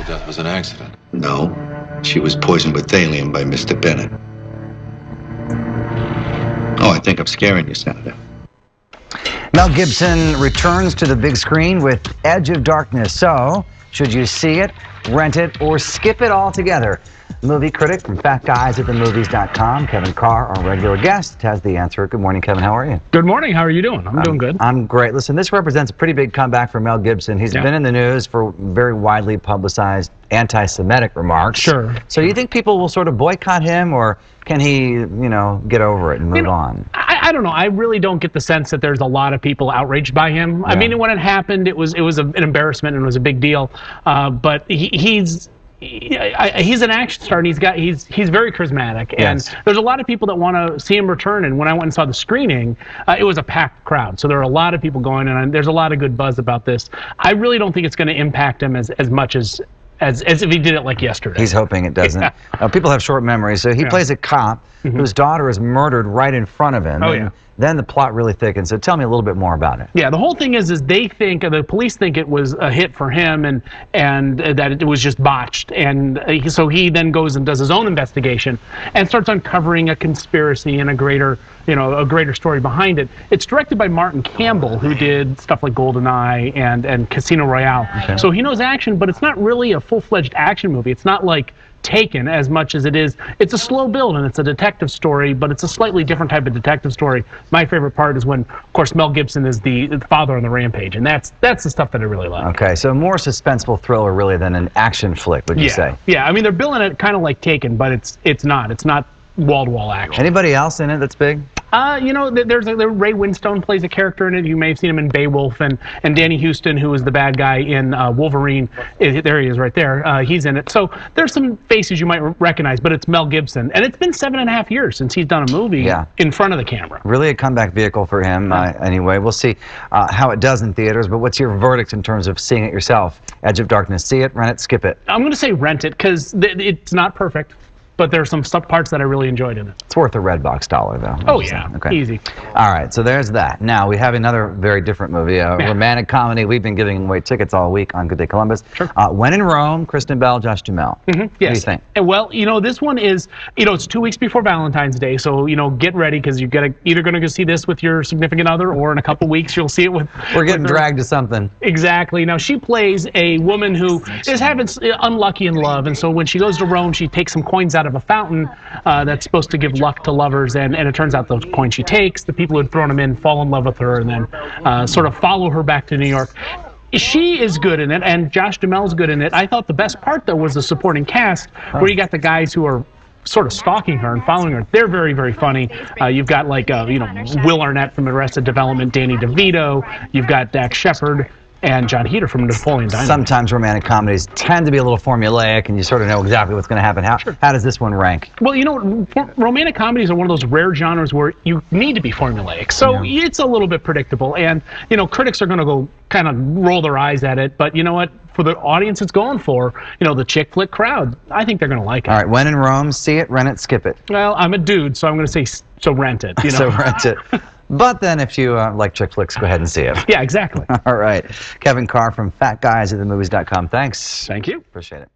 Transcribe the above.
her death was an accident. No, she was poisoned with thallium by Mr. Bennett. Oh, I think I'm scaring you, Senator. Mel Gibson returns to the big screen with Edge of Darkness. So, should you see it, rent it, or skip it altogether? Movie critic from FatGuysAtTheMovies.com, Kevin Carr, our regular guest, has the answer. Good morning, Kevin. How are you? Good morning. How are you doing? I'm doing good. I'm great. Listen, this represents a pretty big comeback for Mel Gibson. He's been in the news for very widely publicized anti-Semitic remarks. Sure. So you think people will sort of boycott him, or can he, get over it and move on? I don't know. I really don't get the sense that there's a lot of people outraged by him. Yeah. I mean, when it happened, it was an embarrassment and it was a big deal. But he's an action star, and he's very charismatic, and there's a lot of people that want to see him return. And when I went and saw the screening, it was a packed crowd, so there are a lot of people going, and there's a lot of good buzz about this. I really don't think it's going to impact him as much as if he did it like yesterday. He's hoping it doesn't. People have short memories, so he plays a cop whose daughter is murdered right in front of him. And then the plot really thickens. So tell me a little bit more about it. Yeah, the whole thing is the police think it was a hit for him, and that it was just botched. And so he then goes and does his own investigation and starts uncovering a conspiracy and a greater story behind it. It's directed by Martin Campbell, who did stuff like GoldenEye and Casino Royale. Okay. So he knows action, but it's not really a full-fledged action movie. It's not like Taken as much as it is. It's a slow build, and it's a detective story, but it's a slightly different type of detective story. My favorite part is when, of course, Mel Gibson is the father on the rampage, and that's the stuff that I really like. Okay, so more suspenseful thriller really than an action flick, would you say? Yeah, I mean, they're billing it kind of like Taken, but it's not wall-to-wall action. Anybody else in it that's big? There's Ray Winstone plays a character in it. You may have seen him in Beowulf, and Danny Houston, who is the bad guy in Wolverine. There he is right there. He's in it. So there's some faces you might recognize, but it's Mel Gibson. And it's been 7.5 years since he's done a movie in front of the camera. Really a comeback vehicle for him, anyway. We'll see how it does in theaters, but what's your verdict in terms of seeing it yourself? Edge of Darkness, see it, rent it, skip it? I'm going to say rent it, because it's not perfect. But there's some parts that I really enjoyed in it. It's worth a $Red dollar, though. Oh, yeah. Okay. Easy. All right, so there's that. Now, we have another very different movie, a romantic comedy. We've been giving away tickets all week on Good Day Columbus. Sure. When in Rome, Kristen Bell, Josh Duhamel. Yes. What do you think? Well, this one is, it's 2 weeks before Valentine's Day, so, get ready, because you're either going to go see this with your significant other, or in a couple weeks you'll see it with... We're getting dragged to something. Exactly. Now, she plays a woman who is unlucky in love, and so when she goes to Rome, she takes some coins out of a fountain that's supposed to give luck to lovers, and it turns out those coins she takes, the people who had thrown them in fall in love with her, and then sort of follow her back to New York. She is good in it, and Josh Duhamel's good in it. I thought the best part, though, was the supporting cast, where you got the guys who are sort of stalking her and following her. They're very, very funny. You've got Will Arnett from Arrested Development, Danny DeVito. You've got Dax Shepard and John Heder from Napoleon Dynamite. Sometimes romantic comedies tend to be a little formulaic, and you sort of know exactly what's going to happen. How does this one rank? Well, romantic comedies are one of those rare genres where you need to be formulaic. So it's a little bit predictable, and, critics are going to go kind of roll their eyes at it, but you know what? For the audience it's going for, the chick flick crowd, I think they're going to like it. All right, when in Rome, see it, rent it, skip it. Well, I'm a dude, so I'm going to say, so rent it. So rent it. But then if you like chick flicks, go ahead and see it. Yeah, exactly. All right. Kevin Carr from FatGuysAtTheMovies.com. Thanks. Thank you. Appreciate it.